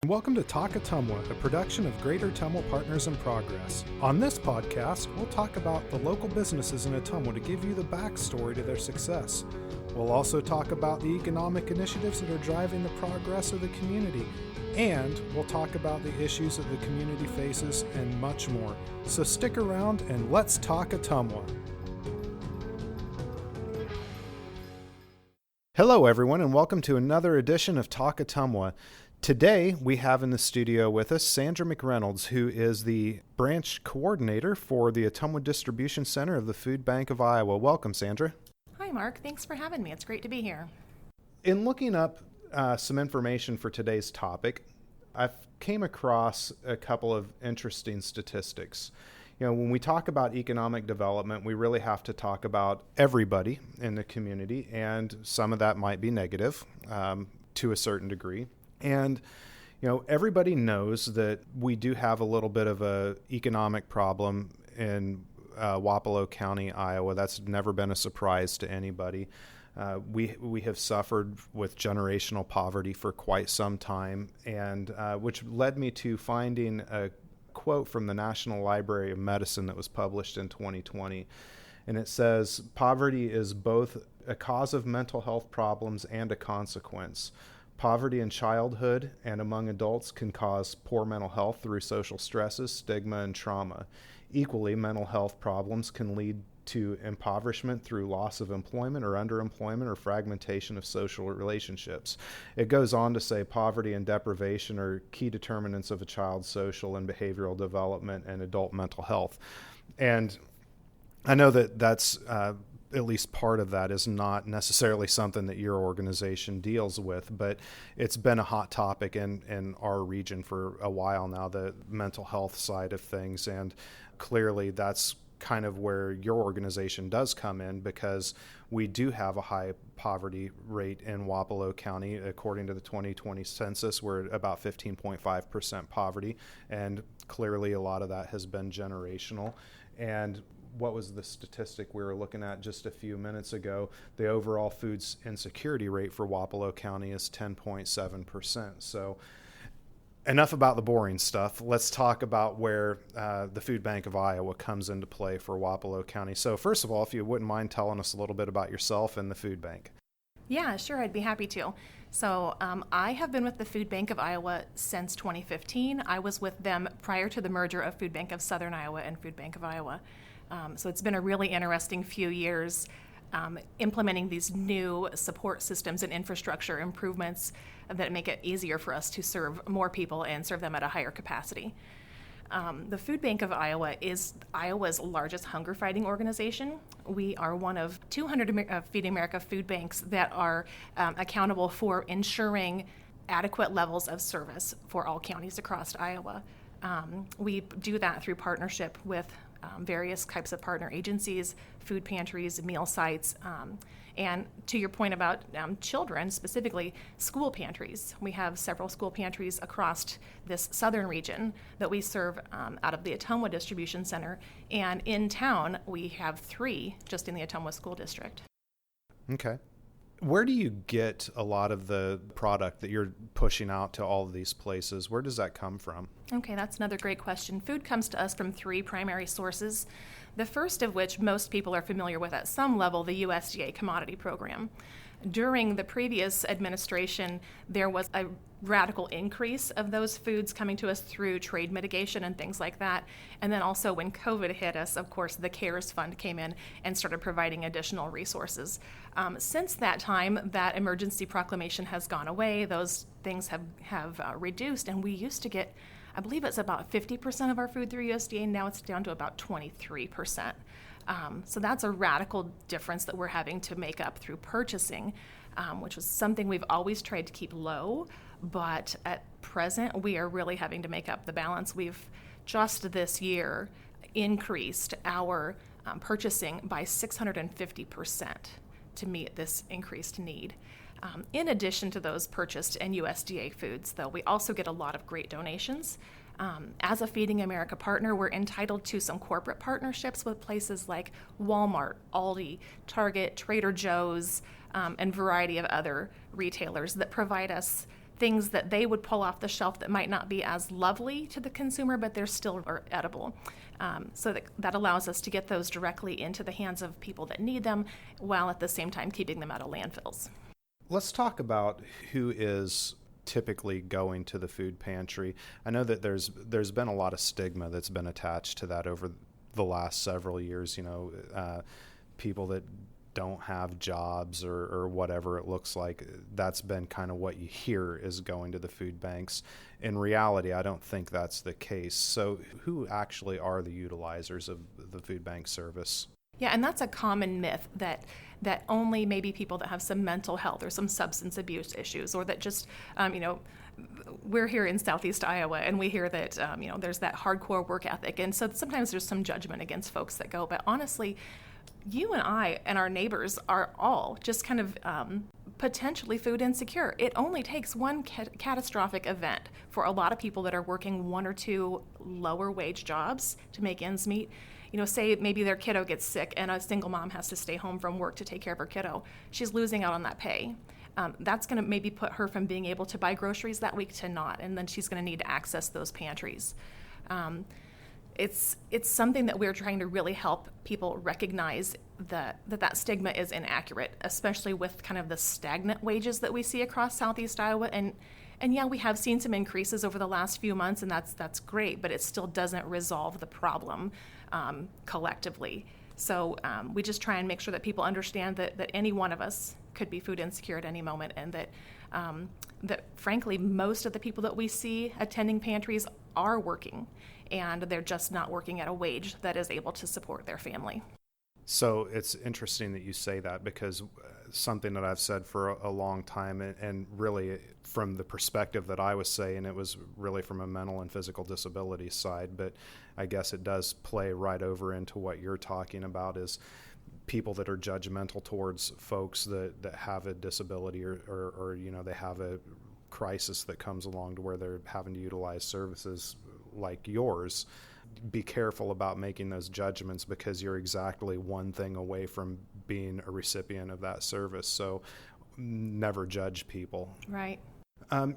Welcome to Talk Ottumwa, a production of Greater Ottumwa Partners in Progress. On this podcast, we'll talk about the local businesses in Ottumwa to give you the backstory to their success. We'll also talk about the economic initiatives that are driving the progress of the community. And we'll talk about the issues that the community faces and much more. So stick around and let's talk Ottumwa. Hello everyone and welcome to another edition of Talk Ottumwa. Today, we have in the studio with us Sandra McReynolds, who is the branch coordinator for the Ottumwa Distribution Center of the Food Bank of Iowa. Welcome, Sandra. Hi, Mark. Thanks for having me. It's great to be here. In looking up some information for today's topic, I've came across a couple of interesting statistics. You know, when we talk about economic development, we really have to talk about everybody in the community, and some of that might be negative to a certain degree. And, you know, everybody knows that we do have a little bit of a economic problem in Wapello County, Iowa. That's never been a surprise to anybody. We have suffered with generational poverty for quite some time, and which led me to finding a quote from the National Library of Medicine that was published in 2020. And it says, "Poverty is both a cause of mental health problems and a consequence. Poverty in childhood and among adults can cause poor mental health through social stresses, stigma, and trauma. Equally, mental health problems can lead to impoverishment through loss of employment or underemployment or fragmentation of social relationships." It goes on to say poverty and deprivation are key determinants of a child's social and behavioral development and adult mental health. And I know that that's at least part of that is not necessarily something that your organization deals with, but it's been a hot topic in our region for a while now, the mental health side of things. And clearly that's kind of where your organization does come in, because we do have a high poverty rate in Wapello County. According to the 2020 census, we're at about 15.5% poverty, and clearly a lot of that has been generational. And what was the statistic we were looking at just a few minutes ago? The overall food insecurity rate for Wapello County is 10.7%. So enough about the boring stuff. Let's talk about where the Food Bank of Iowa comes into play for Wapello County. So first of all, if you wouldn't mind telling us a little bit about yourself and the Food Bank. Yeah, sure. I'd be happy to. So I have been with the Food Bank of Iowa since 2015. I was with them prior to the merger of Food Bank of Southern Iowa and Food Bank of Iowa. So it's been a really interesting few years implementing these new support systems and infrastructure improvements that make it easier for us to serve more people and serve them at a higher capacity. The Food Bank of Iowa is Iowa's largest hunger fighting organization. We are one of 200 Feeding America food banks that are accountable for ensuring adequate levels of service for all counties across Iowa. We do that through partnership with various types of partner agencies, food pantries, meal sites, and to your point about children, specifically school pantries. We have several school pantries across this southern region that we serve out of the Ottumwa Distribution Center, and in town we have 3 just in the Ottumwa School District. Okay. Where do you get a lot of the product that you're pushing out to all of these places? Where does that come from? Okay, that's another great question. Food comes to us from 3 primary sources, the first of which most people are familiar with at some level, the USDA commodity program. During the previous administration, there was a radical increase of those foods coming to us through trade mitigation and things like that. And then also when COVID hit us, of course, the CARES Fund came in and started providing additional resources. Since that time, that emergency proclamation has gone away. Those things have reduced, and we used to get, I believe it's about 50% of our food through USDA. Now it's down to about 23%. So that's a radical difference that we're having to make up through purchasing, which was something we've always tried to keep low, but at present we are really having to make up the balance. We've just this year increased our purchasing by 650% to meet this increased need. In addition to those purchased in USDA foods, though, we also get a lot of great donations. As a Feeding America partner, we're entitled to some corporate partnerships with places like Walmart, Aldi, Target, Trader Joe's, and a variety of other retailers that provide us things that they would pull off the shelf that might not be as lovely to the consumer, but they're still edible. So that allows us to get those directly into the hands of people that need them, while at the same time keeping them out of landfills. Let's talk about who is typically going to the food pantry. I know that there's been a lot of stigma that's been attached to that over the last several years. People that don't have jobs or whatever it looks like, that's been kind of what you hear is going to the food banks. In reality, I don't think that's the case. So who actually are the utilizers of the food bank service? Yeah, and that's a common myth that only maybe people that have some mental health or some substance abuse issues, or that just, we're here in Southeast Iowa and we hear that, there's that hardcore work ethic. And so sometimes there's some judgment against folks that go. But honestly, you and I and our neighbors are all just kind of potentially food insecure. It only takes one catastrophic event for a lot of people that are working one or two lower wage jobs to make ends meet. Say maybe their kiddo gets sick and a single mom has to stay home from work to take care of her kiddo. She's losing out on that pay. That's going to maybe put her from being able to buy groceries that week to not, and then she's going to need to access those pantries. It's something that we're trying to really help people recognize that stigma is inaccurate, especially with kind of the stagnant wages that we see across Southeast Iowa. And yeah, we have seen some increases over the last few months, and that's great, but it still doesn't resolve the problem collectively. So we just try and make sure that people understand that any one of us could be food insecure at any moment, and that frankly, most of the people that we see attending pantries are working, and they're just not working at a wage that is able to support their family. So it's interesting that you say that, because something that I've said for a long time, and really from the perspective that I was saying, it was really from a mental and physical disability side, but I guess it does play right over into what you're talking about, is people that are judgmental towards folks that have a disability or they have a crisis that comes along to where they're having to utilize services like yours. Be careful about making those judgments, because you're exactly one thing away from being a recipient of that service. So never judge people. Right.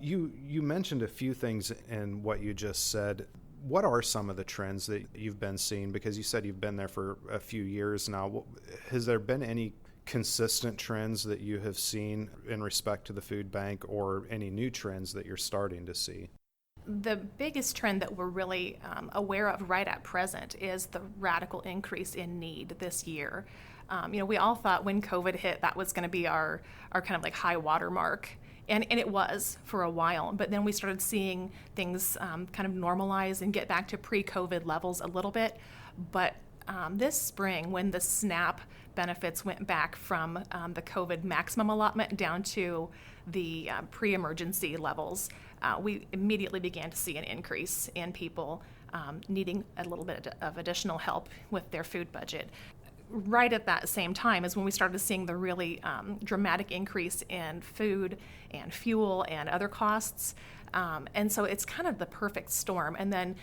You mentioned a few things in what you just said. What are some of the trends that you've been seeing? Because you said you've been there for a few years now. Has there been any consistent trends that you have seen in respect to the food bank, or any new trends that you're starting to see? The biggest trend that we're really aware of right at present is the radical increase in need this year. We all thought when COVID hit that was going to be our kind of like high water mark. And it was for a while, but then we started seeing things kind of normalize and get back to pre-COVID levels a little bit. But this spring, when the SNAP benefits went back from the COVID maximum allotment down to the pre-emergency levels, we immediately began to see an increase in people needing a little bit of additional help with their food budget. Right at that same time is when we started seeing the really dramatic increase in food and fuel and other costs. And so it's kind of the perfect storm. And then,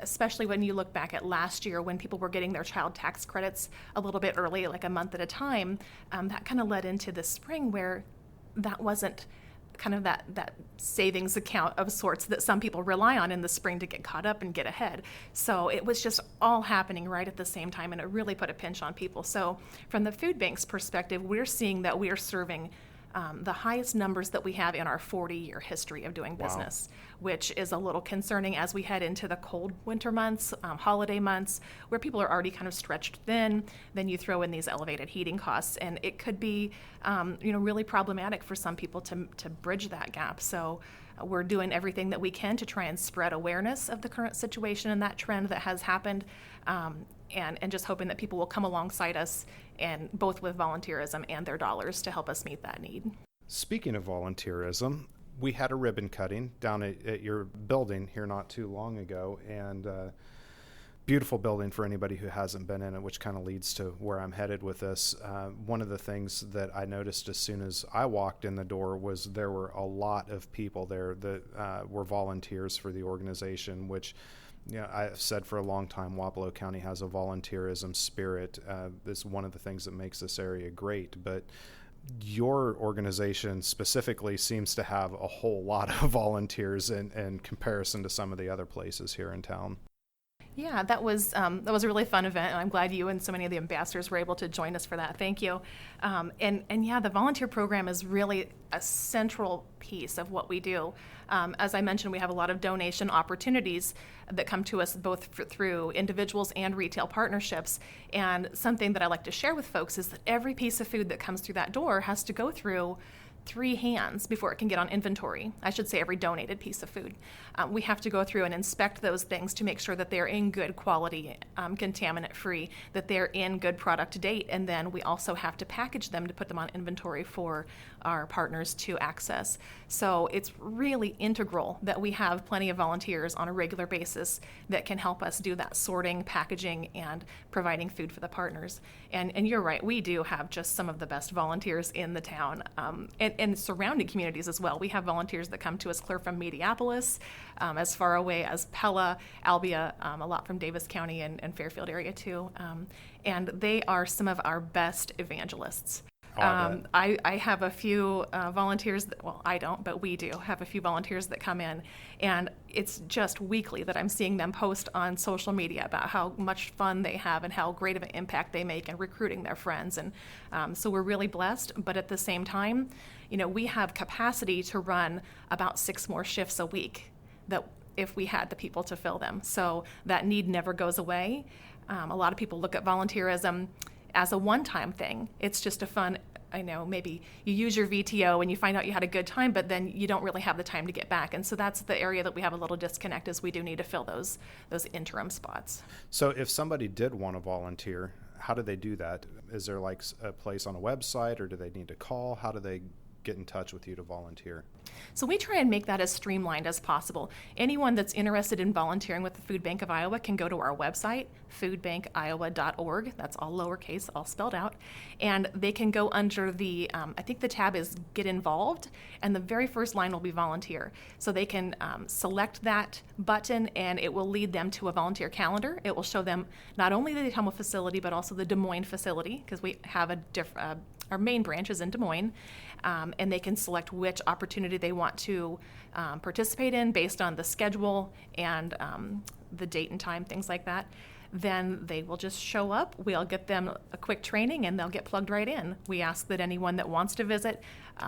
especially when you look back at last year when people were getting their child tax credits a little bit early, like a month at a time, that kind of led into the spring where that wasn't kind of that savings account of sorts that some people rely on in the spring to get caught up and get ahead. So it was just all happening right at the same time, and it really put a pinch on people. So from the food bank's perspective, we're seeing that we are serving the highest numbers that we have in our 40-year history of doing business, which is a little concerning as we head into the cold winter months, holiday months, where people are already kind of stretched thin. Then you throw in these elevated heating costs, and it could be, really problematic for some people to bridge that gap. So we're doing everything that we can to try and spread awareness of the current situation and that trend that has happened, and just hoping that people will come alongside us, and both with volunteerism and their dollars to help us meet that need. Speaking of volunteerism, we had a ribbon cutting down at your building here not too long ago, and beautiful building for anybody who hasn't been in it, which kind of leads to where I'm headed with this. One of the things that I noticed as soon as I walked in the door was there were a lot of people there that were volunteers for the organization, which I've said for a long time, Wapello County has a volunteerism spirit. It's one of the things that makes this area great. But your organization specifically seems to have a whole lot of volunteers in comparison to some of the other places here in town. Yeah, that was a really fun event, and I'm glad you and so many of the ambassadors were able to join us for that. Thank you. And yeah, the volunteer program is really a central piece of what we do. As I mentioned, we have a lot of donation opportunities that come to us both through individuals and retail partnerships. And something that I like to share with folks is that every piece of food that comes through that door has to go through 3 hands before it can get on inventory. I should say every donated piece of food. We have to go through and inspect those things to make sure that they're in good quality, contaminant-free, that they're in good product date, and then we also have to package them to put them on inventory for our partners to access. So it's really integral that we have plenty of volunteers on a regular basis that can help us do that sorting, packaging, and providing food for the partners. And you're right, we do have just some of the best volunteers in the town. And surrounding communities as well. We have volunteers that come to us clear from Mediapolis, as far away as Pella, Albia, a lot from Davis County and Fairfield area too. And they are some of our best evangelists. I have a few volunteers I don't, but we do have a few volunteers that come in, and it's just weekly that I'm seeing them post on social media about how much fun they have and how great of an impact they make in recruiting their friends. And so we're really blessed, but at the same time, we have capacity to run about 6 more shifts a week that if we had the people to fill them. So that need never goes away. A lot of people look at volunteerism as a one-time thing. It's just a fun, maybe you use your VTO and you find out you had a good time, but then you don't really have the time to get back. And so that's the area that we have a little disconnect, is we do need to fill those interim spots. So if somebody did want to volunteer, how do they do that? Is there like a place on a website, or do they need to call? How do they get in touch with you to volunteer? So we try and make that as streamlined as possible. Anyone that's interested in volunteering with the Food Bank of Iowa can go to our website, foodbankiowa.org. That's all lowercase, all spelled out. And they can go under the, I think the tab is Get Involved, and the very first line will be Volunteer. So they can select that button, and it will lead them to a volunteer calendar. It will show them not only the Ottumwa facility, but also the Des Moines facility, because we have our main branch is in Des Moines. And they can select which opportunity they want to participate in based on the schedule and the date and time, things like that. Then they will just show up. We'll get them a quick training, and they'll get plugged right in. We ask that anyone that wants to visit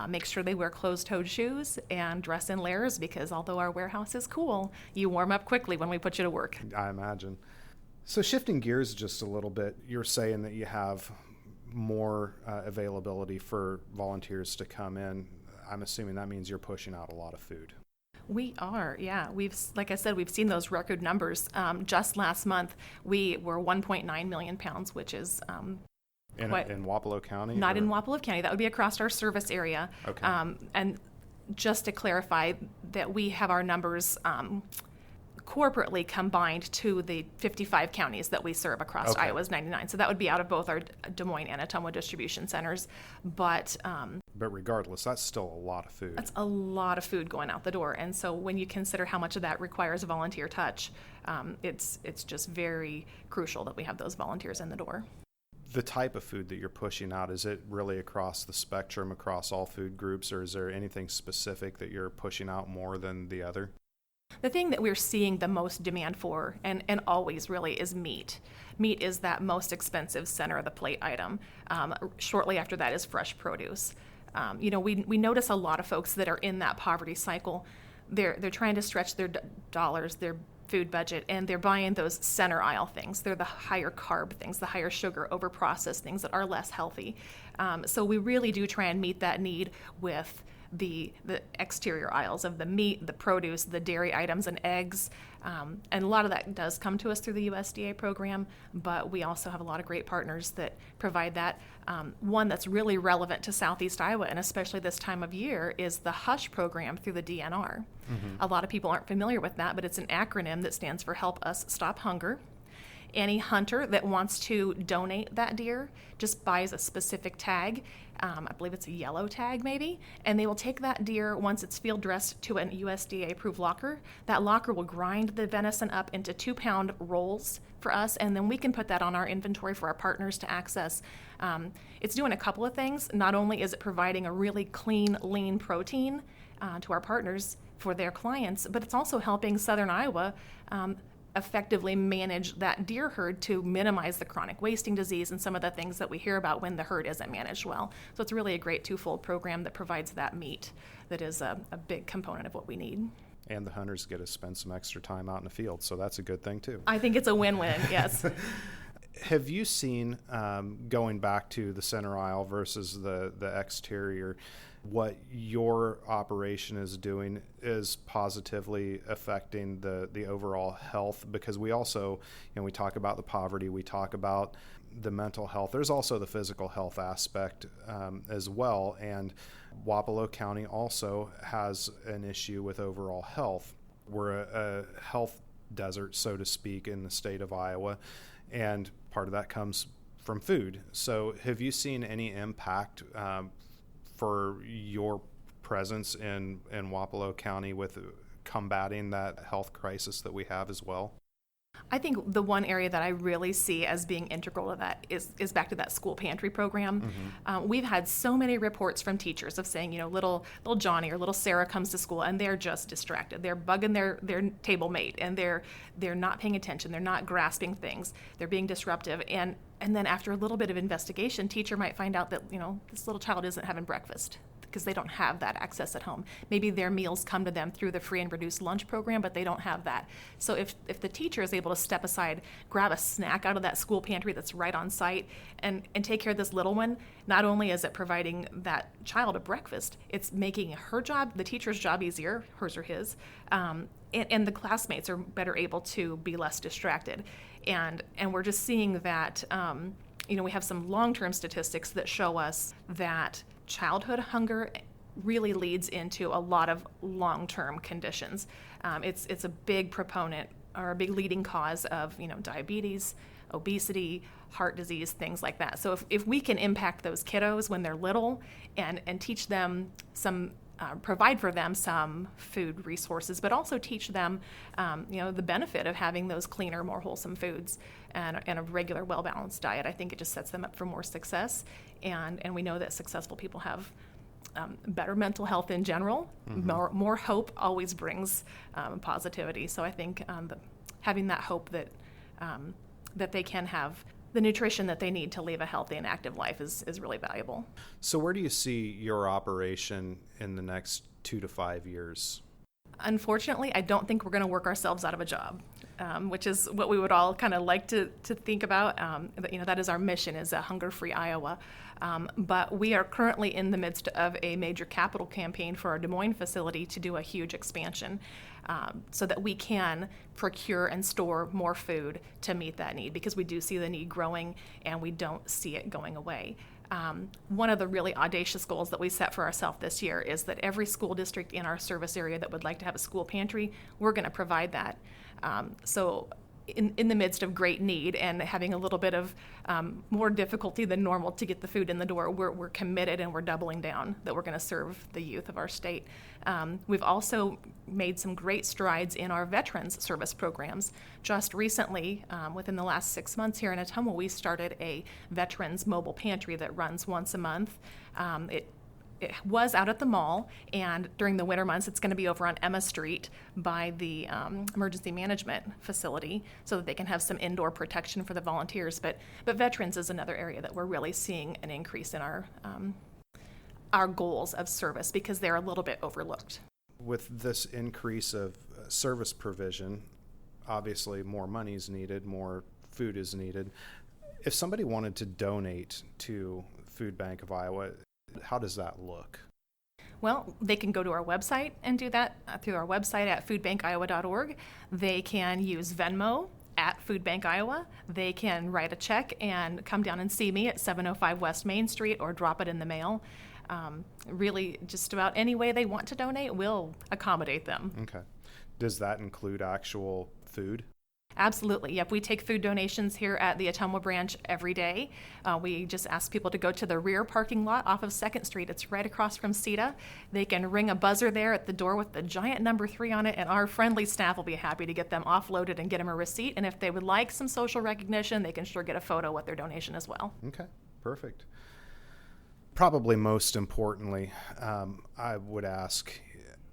make sure they wear closed-toed shoes and dress in layers, because although our warehouse is cool, you warm up quickly when we put you to work. I imagine. So shifting gears just a little bit, you're saying that you have more availability for volunteers to come in. I'm assuming that means you're pushing out a lot of food. We are, yeah. Like I said, we've seen those record numbers. Just last month, we were 1.9 million pounds, which is in Wapello County? Not in Wapello County. That would be across our service area. Okay. And just to clarify that we have our numbers corporately combined to the 55 counties that we serve across Iowa's 99. So that would be out of both our Des Moines and Ottumwa distribution centers. But regardless, that's still a lot of food. That's a lot of food going out the door. And so when you consider how much of that requires a volunteer touch, it's just very crucial that we have those volunteers in the door. The type of food that you're pushing out, is it really across the spectrum, across all food groups, or is there anything specific that you're pushing out more than the other? The thing that we're seeing the most demand for, and always really, is meat. Meat is that most expensive center of the plate item. Shortly after that is fresh produce. We notice a lot of folks that are in that poverty cycle. They're trying to stretch their dollars, their food budget, and they're buying those center aisle things. They're the higher carb things, the higher sugar, over-processed things that are less healthy. So we really do try and meet that need with the exterior aisles of the meat, the produce, the dairy items, and eggs. And a lot of that does come to us through the USDA program, but we also have a lot of great partners that provide that. One that's really relevant to Southeast Iowa, and especially this time of year, is the HUSH program through the DNR. Mm-hmm. A lot of people aren't familiar with that, but it's an acronym that stands for Help Us Stop Hunger. Any hunter that wants to donate that deer just buys a specific tag. I believe it's a yellow tag maybe, and they will take that deer once it's field dressed to an USDA approved locker. That locker will grind the venison up into 2-pound rolls for us, and then we can put that on our inventory for our partners to access. It's doing a couple of things. Not only is it providing a really clean, lean protein to our partners for their clients, but it's also helping Southern Iowa effectively manage that deer herd to minimize the chronic wasting disease and some of the things that we hear about when the herd isn't managed well. So it's really a great twofold program that provides that meat that is a big component of what we need. And the hunters get to spend some extra time out in the field, so that's a good thing too. I think it's a win-win, yes. Have you seen, going back to the center aisle versus the exterior, what your operation is doing is positively affecting the overall health? Because we also, we talk about the poverty, we talk about the mental health. There's also the physical health aspect as well. And Wapello County also has an issue with overall health. We're a health desert, so to speak, in the state of Iowa. And part of that comes from food. So have you seen any impact for your presence in Wapello County with combating that health crisis that we have as well? I think the one area that I really see as being integral to that is back to that school pantry program. Mm-hmm. We've had so many reports from teachers of saying, little Johnny or little Sarah comes to school and they're just distracted. They're bugging their table mate and they're not paying attention. They're not grasping things. They're being disruptive. And then after a little bit of investigation, teacher might find out that, this little child isn't having breakfast because they don't have that access at home. Maybe their meals come to them through the free and reduced lunch program, but they don't have that. So if the teacher is able to step aside, grab a snack out of that school pantry that's right on site and take care of this little one, not only is it providing that child a breakfast, it's making her job, the teacher's job, easier, hers or his, and the classmates are better able to be less distracted. And we're just seeing that, we have some long-term statistics that show us that childhood hunger really leads into a lot of long-term conditions. It's a big proponent or a big leading cause of, diabetes, obesity, heart disease, things like that. So if we can impact those kiddos when they're little and teach them some, provide for them some food resources, but also teach them, the benefit of having those cleaner, more wholesome foods and a regular, well-balanced diet, I think it just sets them up for more success. And we know that successful people have better mental health in general. Mm-hmm. More hope always brings positivity. So I think having that hope that they can have the nutrition that they need to live a healthy and active life is really valuable. So where do you see your operation in the next 2 to 5 years? Unfortunately, I don't think we're going to work ourselves out of a job, which is what we would all kind of like to think about. That is our mission, is a hunger-free Iowa. But we are currently in the midst of a major capital campaign for our Des Moines facility to do a huge expansion so that we can procure and store more food to meet that need, because we do see the need growing and we don't see it going away. One of the really audacious goals that we set for ourselves this year is that every school district in our service area that would like to have a school pantry, we're going to provide that. So in the midst of great need and having a little bit of more difficulty than normal to get the food in the door, we're committed and we're doubling down that we're going to serve the youth of our state. We've also made some great strides in our veterans service programs. Just recently, within the last 6 months here in Ottumwa, we started a veterans mobile pantry that runs once a month. It was out at the mall, and during the winter months, it's going to be over on Emma Street by the emergency management facility so that they can have some indoor protection for the volunteers. But veterans is another area that we're really seeing an increase in our goals of service because they're a little bit overlooked. With this increase of service provision, obviously more money is needed, more food is needed. If somebody wanted to donate to Food Bank of Iowa, how does that look? Well, they can go to our website and do that through our website at foodbankiowa.org. They can use Venmo at Food Bank Iowa. They can write a check and come down and see me at 705 West Main Street or drop it in the mail. Really, just about any way they want to donate, we'll accommodate them. Okay. Does that include actual food? Absolutely. Yep. We take food donations here at the Ottumwa branch every day. We just ask people to go to the rear parking lot off of 2nd Street. It's right across from CETA. They can ring a buzzer there at the door with the giant number 3 on it, and our friendly staff will be happy to get them offloaded and get them a receipt. And if they would like some social recognition, they can sure get a photo with their donation as well. Okay, perfect. Probably most importantly, I would ask,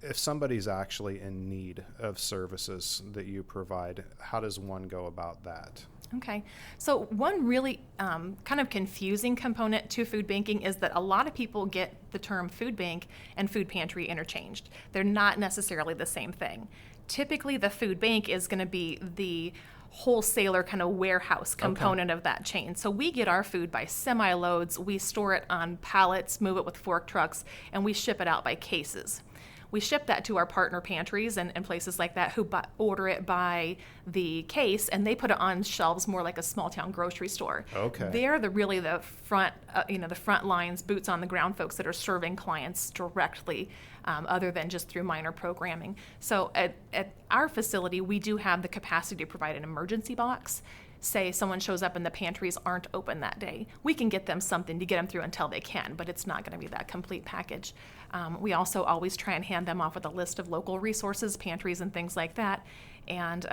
if somebody's actually in need of services that you provide, how does one go about that? Okay, so one really kind of confusing component to food banking is that a lot of people get the term food bank and food pantry interchanged. They're not necessarily the same thing. Typically, the food bank is going to be the wholesaler kind of warehouse component of that chain. So we get our food by semi-loads, we store it on pallets, move it with fork trucks, and we ship it out by cases. We ship that to our partner pantries and places like that who order it by the case, and they put it on shelves more like a small town grocery store. Okay. They're really the front, the front lines, boots on the ground folks that are serving clients directly, other than just through minor programming. So at our facility, we do have the capacity to provide an emergency box. Say someone shows up and the pantries aren't open that day, we can get them something to get them through until they can, but it's not going to be that complete package. We also always try and hand them off with a list of local resources, pantries and things like that. And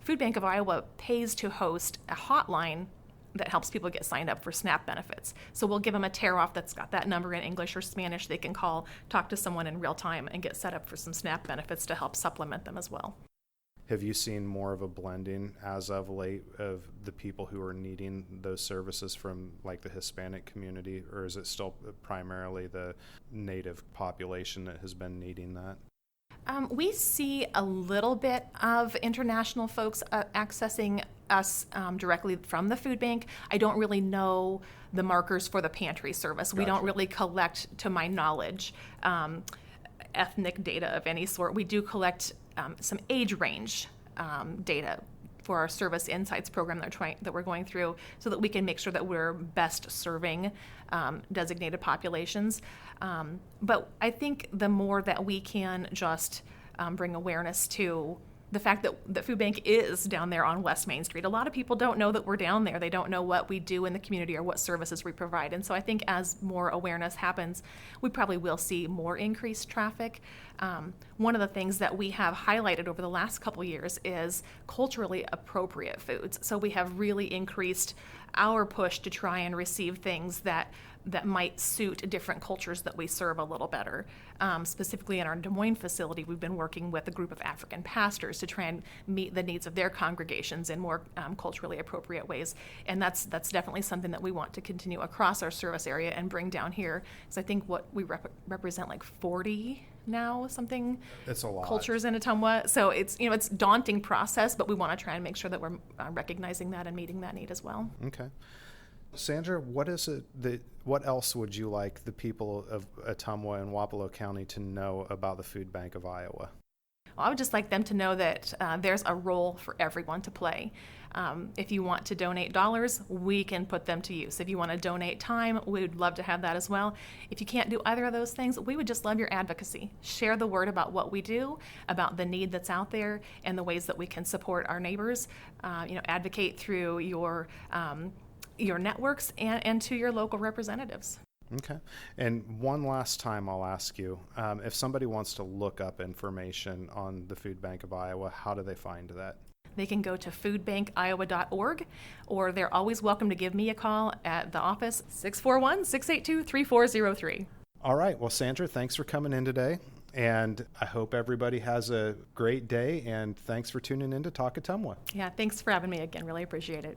Food Bank of Iowa pays to host a hotline that helps people get signed up for SNAP benefits. So we'll give them a tear-off that's got that number in English or Spanish. They can call, talk to someone in real time, and get set up for some SNAP benefits to help supplement them as well. Have you seen more of a blending as of late of the people who are needing those services from like the Hispanic community, or is it still primarily the native population that has been needing that? We see a little bit of international folks accessing us directly from the food bank. I don't really know the markers for the pantry service. Gotcha. We don't really collect, to my knowledge, ethnic data of any sort. We do collect some age range data for our service insights program that we're going through, so that we can make sure that we're best serving designated populations. But I think the more that we can just bring awareness to the fact that the food bank is down there on West Main Street. A lot of people don't know that we're down there. They don't know what we do in the community or what services we provide. And so I think as more awareness happens, we probably will see more increased traffic. One of the things that we have highlighted over the last couple years is culturally appropriate foods. So we have really increased our push to try and receive things that might suit different cultures that we serve a little better. Specifically in our Des Moines facility, we've been working with a group of African pastors to try and meet the needs of their congregations in more culturally appropriate ways. And that's definitely something that we want to continue across our service area and bring down here. So I think what we represent like 40 now, something. It's a lot. Cultures in Ottumwa. So it's it's a daunting process, but we want to try and make sure that we're recognizing that and meeting that need as well. Okay. Sandra, what else would you like the people of Ottumwa and Wapello County to know about the Food Bank of Iowa? Well, I would just like them to know that there's a role for everyone to play. If you want to donate dollars, we can put them to use. If you want to donate time, we would love to have that as well. If you can't do either of those things, we would just love your advocacy. Share the word about what we do, about the need that's out there, and the ways that we can support our neighbors. Advocate through your networks and to your local representatives. Okay. And one last time I'll ask you, if somebody wants to look up information on the Food Bank of Iowa, how do they find that? They can go to foodbankiowa.org, or they're always welcome to give me a call at the office, 641-682-3403. All right. Well, Sandra, thanks for coming in today. And I hope everybody has a great day. And thanks for tuning in to Talk Ottumwa. Yeah, thanks for having me again. Really appreciate it.